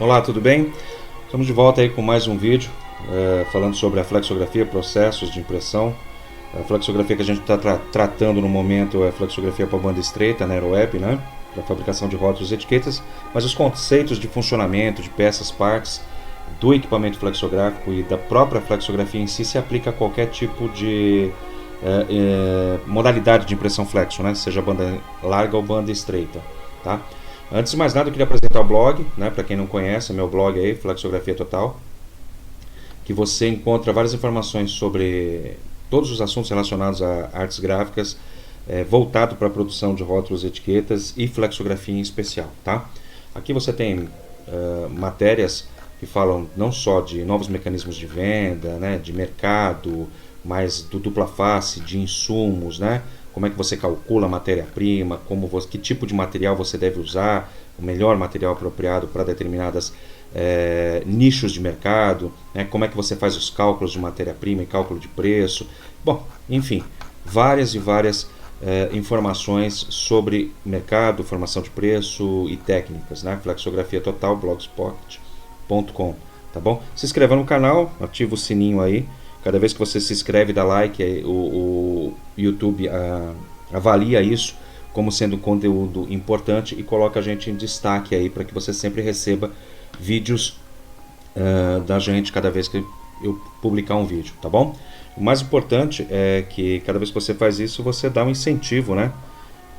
Olá, tudo bem? Estamos de volta aí com mais um vídeo falando sobre a flexografia, processos de impressão. A flexografia que a gente está tratando no momento é a flexografia para banda estreita, na Aeroweb, né? Para fabricação de rótulos e etiquetas, mas os conceitos de funcionamento, de peças, partes do equipamento flexográfico e da própria flexografia em si se aplica a qualquer tipo de modalidade de impressão flexo, né? Seja banda larga ou banda estreita, tá? Antes de mais nada, eu queria apresentar o blog, né? Para quem não conhece, meu blog aí, Flexografia Total, que você encontra várias informações sobre todos os assuntos relacionados a artes gráficas, voltado para a produção de rótulos, etiquetas e flexografia em especial, tá? Aqui você tem matérias que falam não só de novos mecanismos de venda, né, de mercado, mas do dupla face, de insumos, né? Como é que você calcula a matéria-prima, que tipo de material você deve usar, o melhor material apropriado para determinadas nichos de mercado, né? Como é que você faz os cálculos de matéria-prima e cálculo de preço. Bom, enfim, várias e várias informações sobre mercado, formação de preço e técnicas, né? Flexografia Total, blogspot.com, tá bom? Se inscreva no canal, ativa o sininho aí. Cada vez que você se inscreve, dá like, o YouTube avalia isso como sendo um conteúdo importante e coloca a gente em destaque aí para que você sempre receba vídeos da gente cada vez que eu publicar um vídeo, tá bom? O mais importante é que cada vez que você faz isso, você dá um incentivo, né?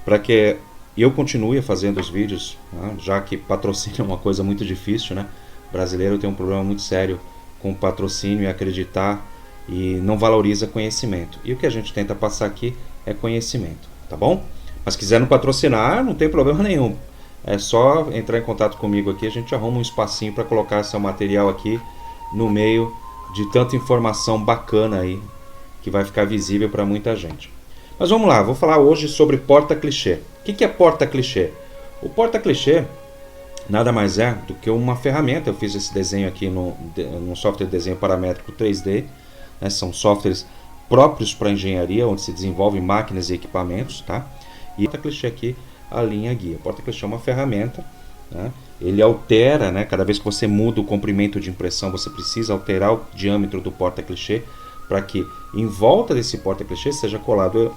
Para que eu continue fazendo os vídeos, né? Já que patrocínio é uma coisa muito difícil, né? O brasileiro tem um problema muito sério com patrocínio e acreditar e não valoriza conhecimento. E o que a gente tenta passar aqui é conhecimento, tá bom? Mas quiser não patrocinar, não tem problema nenhum. É só entrar em contato comigo aqui, a gente arruma um espacinho para colocar seu material aqui no meio de tanta informação bacana aí, que vai ficar visível para muita gente. Mas vamos lá, vou falar hoje sobre porta-clichê. O que é porta-clichê? O porta-clichê nada mais é do que uma ferramenta. Eu fiz esse desenho aqui no software de desenho paramétrico 3D, né? São softwares próprios para engenharia, onde se desenvolvem máquinas e equipamentos, tá? E o porta-clichê aqui, a linha guia. O porta-clichê é uma ferramenta, né? Ele altera, né? Cada vez que você muda o comprimento de impressão, você precisa alterar o diâmetro do porta-clichê para que em volta desse porta-clichê seja colado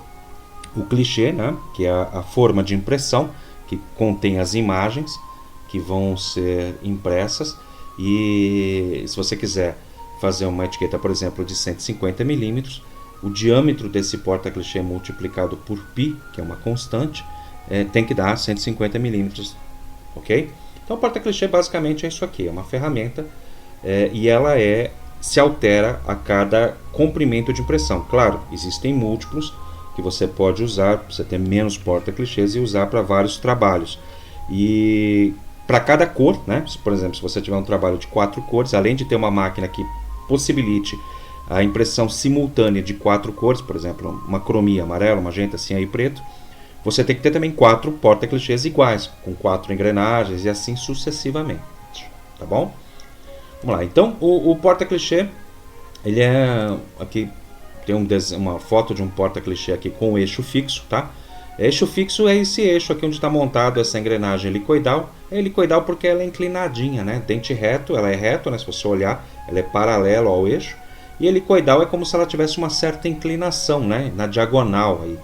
o clichê, né? Que é a forma de impressão que contém as imagens que vão ser impressas. E se você quiser fazer uma etiqueta, por exemplo, de 150 milímetros, o diâmetro desse porta-clichê multiplicado por π, que é uma constante, tem que dar 150 milímetros, ok? Então o porta-clichê basicamente é isso aqui, é uma ferramenta e ela se altera a cada comprimento de impressão. Claro, existem múltiplos que você pode usar para você ter menos porta-clichês e usar para vários trabalhos. E para cada cor, né? Por exemplo, se você tiver um trabalho de 4 cores, além de ter uma máquina que possibilite a impressão simultânea de 4 cores, por exemplo, uma cromia amarelo, magenta, cinza e preto, você tem que ter também 4 porta-clichês iguais, com 4 engrenagens e assim sucessivamente, tá bom? Vamos lá, então o porta-clichê, ele aqui tem uma foto de um porta-clichê aqui com eixo fixo, tá? Eixo fixo é esse eixo aqui onde está montado essa engrenagem helicoidal. É helicoidal porque ela é inclinadinha, né? Dente reto, ela é reta, né? Se você olhar, ela é paralelo ao eixo. E helicoidal é como se ela tivesse uma certa inclinação, né? Na diagonal aí,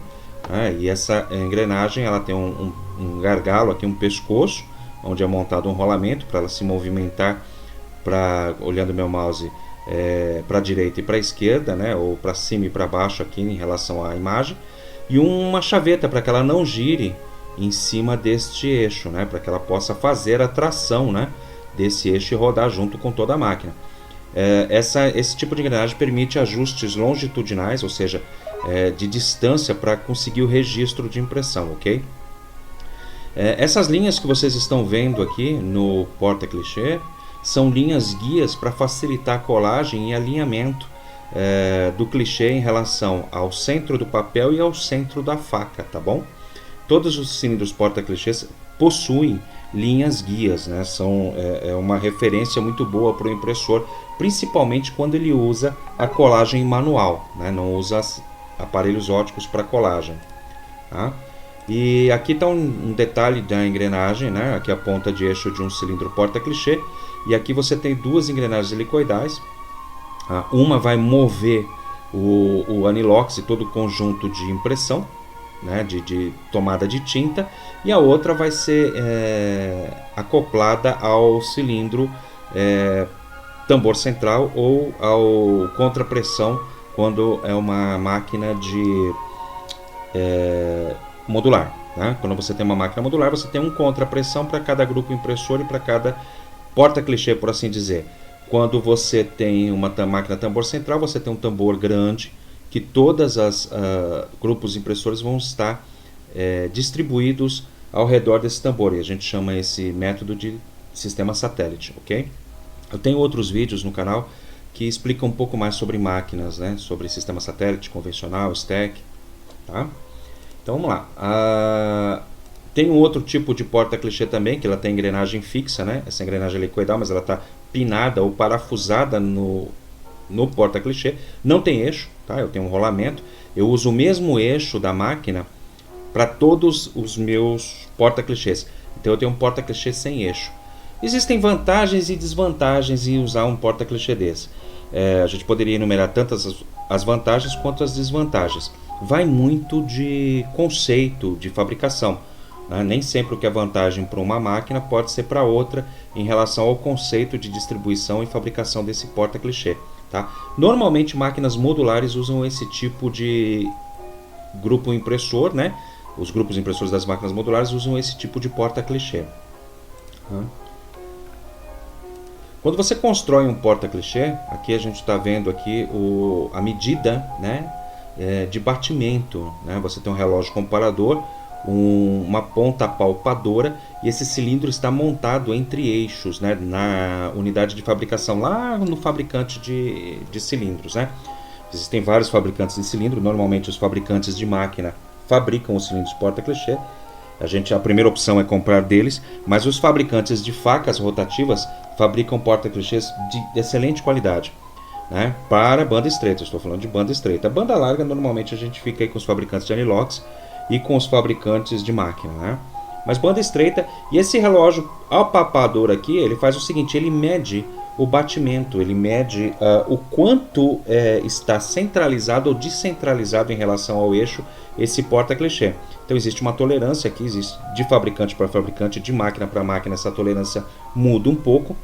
né? E essa engrenagem, ela tem um gargalo aqui, um pescoço, onde é montado um rolamento para ela se movimentar, olhando meu mouse, para a direita e para a esquerda, né? Ou para cima e para baixo aqui em relação à imagem. E uma chaveta para que ela não gire em cima deste eixo, né? Para que ela possa fazer a tração, né? Desse eixo e rodar junto com toda a máquina. Esse tipo de engrenagem permite ajustes longitudinais, ou seja, de distância para conseguir o registro de impressão, ok? Essas linhas que vocês estão vendo aqui no porta-clichê são linhas guias para facilitar a colagem e alinhamento do clichê em relação ao centro do papel e ao centro da faca, tá bom? Todos os cilindros porta-clichês possuem linhas guias, né? É uma referência muito boa para o impressor, principalmente quando ele usa a colagem manual, né? Não usa aparelhos óticos para colagem, tá? E aqui está um detalhe da engrenagem, né? Aqui a ponta de eixo de um cilindro porta-clichê, E aqui você tem duas engrenagens helicoidais. Uma vai mover o anilox e todo o conjunto de impressão, né, de tomada de tinta, e a outra vai ser acoplada ao cilindro tambor central ou ao contrapressão quando é uma máquina de modular. Né? Quando você tem uma máquina modular, você tem um contrapressão para cada grupo impressor e para cada porta-clichê, por assim dizer. Quando você tem uma máquina tambor central, você tem um tambor grande que todas as grupos impressores vão estar distribuídos ao redor desse tambor, e a gente chama esse método de sistema satélite, ok? Eu tenho outros vídeos no canal que explicam um pouco mais sobre máquinas, né? Sobre sistema satélite, convencional, stack, tá? Então vamos lá. Tem um outro tipo de porta-clichê também, que ela tem engrenagem fixa, né? Essa engrenagem helicoidal, mas ela está pinada ou parafusada no porta-clichê. Não tem eixo, tá? Eu tenho um rolamento. Eu uso o mesmo eixo da máquina para todos os meus porta-clichês. Então eu tenho um porta-clichê sem eixo. Existem vantagens e desvantagens em usar um porta-clichê desse. A gente poderia enumerar tantas as vantagens quanto as desvantagens. Vai muito de conceito de fabricação. Né? Nem sempre o que é vantagem para uma máquina pode ser para outra em relação ao conceito de distribuição e fabricação desse porta-clichê. Tá? Normalmente máquinas modulares usam esse tipo de grupo impressor, né? Os grupos impressores das máquinas modulares usam esse tipo de porta-clichê. Quando você constrói um porta-clichê, aqui a gente está vendo aqui a medida, né, de batimento. Né? Você tem um relógio comparador, uma ponta palpadora, e esse cilindro está montado entre eixos, né, na unidade de fabricação, lá no fabricante de cilindros. Né? Existem vários fabricantes de cilindro, normalmente os fabricantes de máquina fabricam os cilindros porta-clichê. A primeira opção é comprar deles, mas os fabricantes de facas rotativas fabricam porta-clichês de excelente qualidade, né? Para banda estreita. Estou falando de banda estreita. A banda larga, normalmente a gente fica aí com os fabricantes de anilox e com os fabricantes de máquina, né? Mas banda estreita, e esse relógio palpador aqui, ele faz o seguinte, ele mede o batimento, ele mede o quanto está centralizado ou descentralizado em relação ao eixo esse porta-clichê. Então existe uma tolerância aqui, existe de fabricante para fabricante, de máquina para máquina, essa tolerância muda um pouco,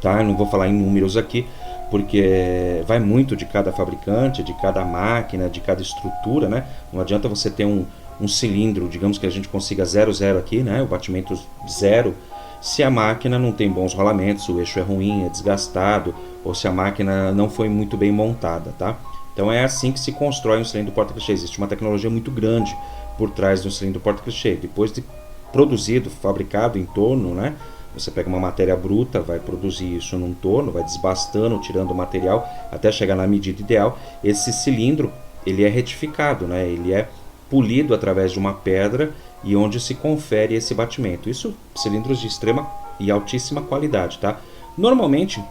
tá? Eu não vou falar em números aqui, porque vai muito de cada fabricante, de cada máquina, de cada estrutura, né? Não adianta você ter um cilindro, digamos que a gente consiga 0,0 aqui, né? O batimento 0, se a máquina não tem bons rolamentos, o eixo é ruim, é desgastado, ou se a máquina não foi muito bem montada, tá? Então é assim que se constrói um cilindro porta-clichê. Existe uma tecnologia muito grande por trás de um cilindro porta-clichê. Depois de produzido, fabricado em torno, né? Você pega uma matéria bruta, vai produzir isso num torno, vai desbastando, tirando o material até chegar na medida ideal. Esse cilindro, ele é retificado, né? Ele é polido através de uma pedra e onde se confere esse batimento. Isso, cilindros de extrema e altíssima qualidade, tá? Normalmente,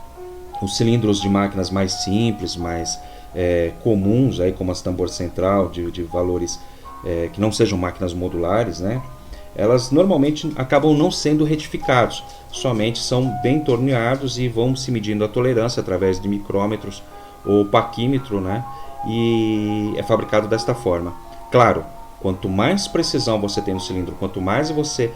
os cilindros de máquinas mais simples, mais comuns, aí, como as tambor central, de valores que não sejam máquinas modulares, né? Elas normalmente acabam não sendo retificados, somente são bem torneados e vão se medindo a tolerância através de micrômetros ou paquímetro, né? E é fabricado desta forma. Claro, quanto mais precisão você tem no cilindro, quanto mais você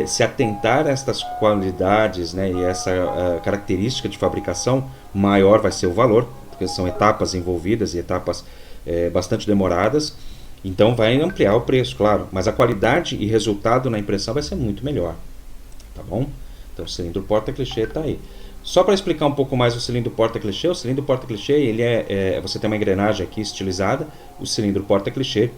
se atentar a estas qualidades, né, e essa característica de fabricação, maior vai ser o valor, porque são etapas envolvidas e etapas bastante demoradas. Então vai ampliar o preço, claro, mas a qualidade e resultado na impressão vai ser muito melhor, tá bom? Então o cilindro porta-clichê está aí. Só para explicar um pouco mais o cilindro porta-clichê, o cilindro porta-clichê, ele você tem uma engrenagem aqui estilizada, o cilindro porta-clichê,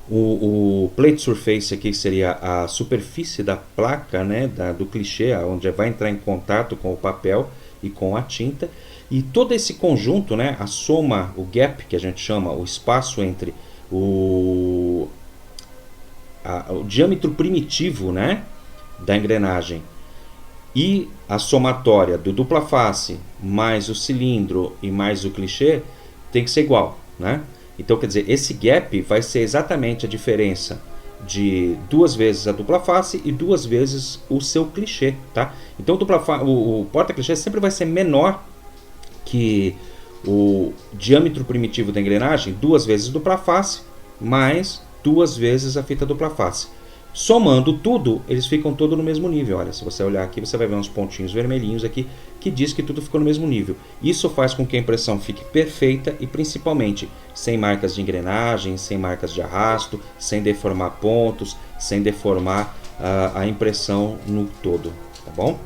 o plate surface aqui seria a superfície da placa, né, do clichê, onde vai entrar em contato com o papel e com a tinta, e todo esse conjunto, né, a soma, o gap que a gente chama, o espaço entre o diâmetro primitivo, né, da engrenagem e a somatória do dupla face mais o cilindro e mais o clichê tem que ser igual, né? Então quer dizer, esse gap vai ser exatamente a diferença de 2 vezes a dupla face e 2 vezes o seu clichê, tá? Então o porta-clichê sempre vai ser menor que o diâmetro primitivo da engrenagem, 2 vezes dupla face, mais 2 vezes a fita dupla face. Somando tudo, eles ficam todos no mesmo nível. Olha, se você olhar aqui, você vai ver uns pontinhos vermelhinhos aqui, que diz que tudo ficou no mesmo nível. Isso faz com que a impressão fique perfeita e principalmente sem marcas de engrenagem, sem marcas de arrasto, sem deformar pontos, sem deformar a impressão no todo, tá bom?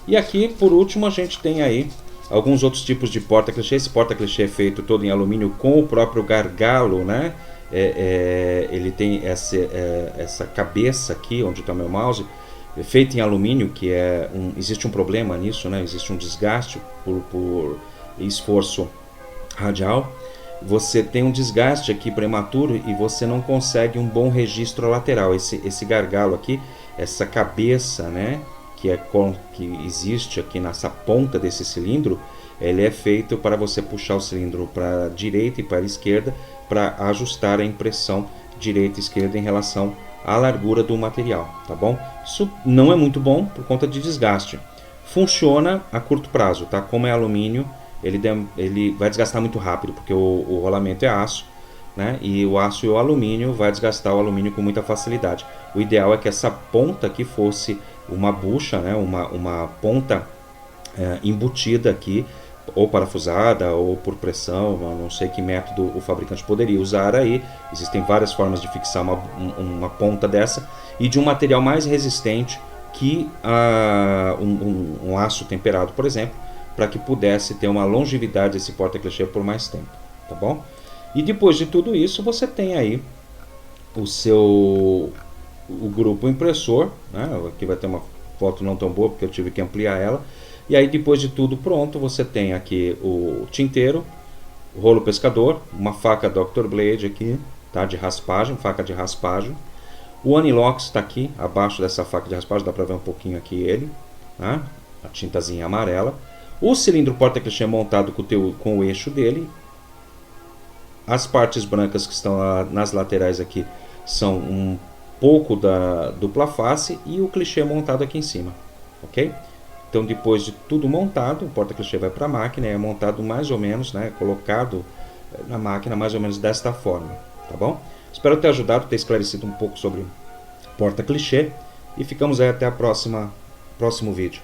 E aqui, por último, a gente tem aí alguns outros tipos de porta-clichê. Esse porta-clichê é feito todo em alumínio com o próprio gargalo, né? Ele tem essa cabeça aqui, onde está o meu mouse, feita em alumínio, que existe um problema nisso, né? Existe um desgaste por esforço radial. Você tem um desgaste aqui prematuro e você não consegue um bom registro lateral. Esse gargalo aqui, essa cabeça, né? Que existe aqui nessa ponta desse cilindro, ele é feito para você puxar o cilindro para a direita e para a esquerda para ajustar a impressão direita e esquerda em relação à largura do material, tá bom? Isso não é muito bom por conta de desgaste. Funciona a curto prazo, tá? Como é alumínio, ele vai desgastar muito rápido, porque o rolamento é aço, né? E o aço e o alumínio vai desgastar o alumínio com muita facilidade. O ideal é que essa ponta aqui fosse uma bucha, né? uma ponta embutida aqui, ou parafusada, ou por pressão, não sei que método o fabricante poderia usar aí. Existem várias formas de fixar uma ponta dessa, e de um material mais resistente que um aço temperado, por exemplo, para que pudesse ter uma longevidade esse porta-clichê por mais tempo, tá bom? E depois de tudo isso, você tem aí o grupo impressor, né? Aqui vai ter uma foto não tão boa porque eu tive que ampliar ela. E aí, depois de tudo pronto, você tem aqui o tinteiro, o rolo pescador, uma faca Dr. Blade aqui, tá? De raspagem, faca de raspagem. O anilox está aqui, abaixo dessa faca de raspagem, dá para ver um pouquinho aqui ele, tá? A tintazinha amarela. O cilindro porta-clichê montado com o eixo dele. As partes brancas que estão nas laterais aqui são um pouco da dupla face e o clichê montado aqui em cima, ok? Então, depois de tudo montado, o porta-clichê vai para a máquina e é montado mais ou menos, né, colocado na máquina mais ou menos desta forma, tá bom? Espero ter ajudado, ter esclarecido um pouco sobre porta-clichê e ficamos aí até próximo vídeo.